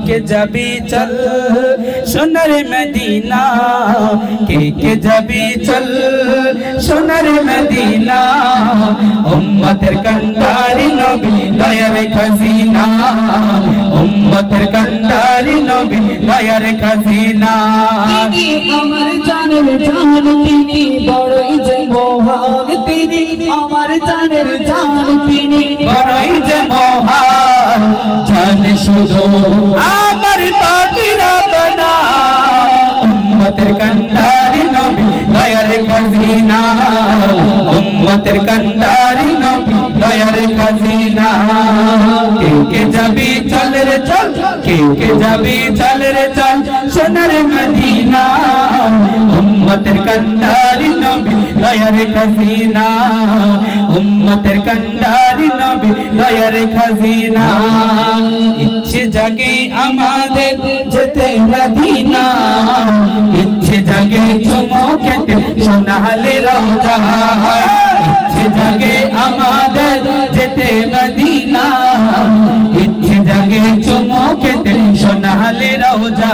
के जबी चल सोनर मदीना के जबी चल सोनर मदीना उम्मतेर कंडारी नबी दयार खजीना उम्मतेर कंडारी नबी दयार खजीना আমার জানের জান তিনি বড়ই যে মহান তিনি আমার জানের জান তিনি বড়ই যে মহান জান শুধু আমার পাপিরা বনা উম্মতের কান্ডারি নবী দয়ার খজিনা উম্মতের কান্ডারি নবী দয়ার খজিনা কে যাবি চল রে চল কে যাবি চল রে চল সোনার মদিনা উম্মতের কান্ডারি নবী দয়ার খজিনা উম্মতের কান্ডারি নবী দয়ার খজিনা ইচ্ছে জাগে আমাদের যেতে মদিনা ইচ্ছে জাগে চমকেতে সোনালি রওজা ইচ্ছে জাগে আমাদের যেতে মদিনা ইচ্ছে জাগে চমকেতে সোনালি রওজা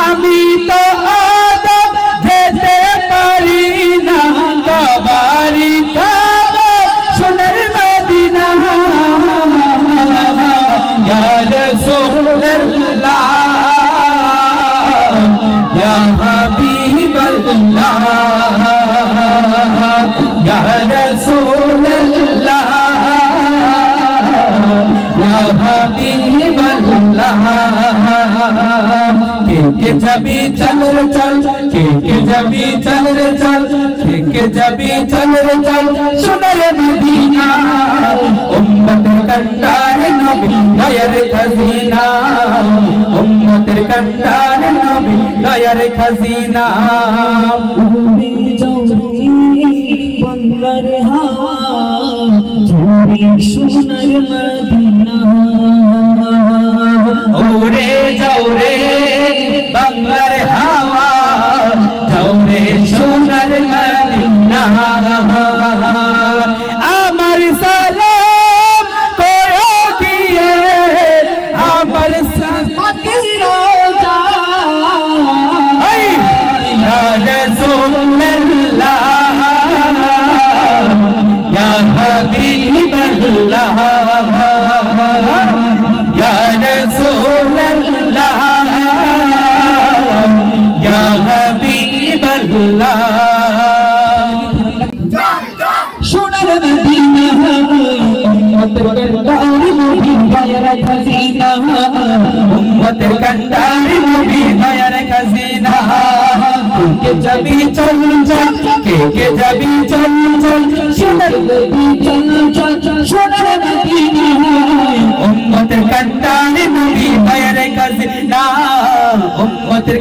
আমি তো আদম যেতে পারি না কবারি কাবা সোনার মদিনা ইয়া রাসূলুল্লাহ ইয়া হাবিবাল্লাহ ইয়া রাসূলুল্লাহ ইয়া হাবিবাল্লাহ के जबी चल रे चल के जबी चल रे चल के जबी चल रे चल सोनर मदीना उम्मतेर कंडार नबी दयार खजीना उम्मतेर कंडार नबी दयार खजीना उड़ी जाऊंगी बंदर हवा चोरी सोनर मदीना उड़े जाओ रे बंगलर हवा जाओ रे सोनर मदीना अमर सलाम कोयो किए अमर रोजा या रसूलल्लाह या हबीबल्लाह या रसूलल्लाह या हबीबल्लाह सोनर मदीना उम्मतेर कंडारी नबी दयार खजीना उम्मतेर कंडारी नबी दयार खजीना के जबी चल चल के जबी चल चल सोनर नबी चल चल सोनर मदीना उम्मतेर कंडारी नबी दयार खजीना उम्मतेर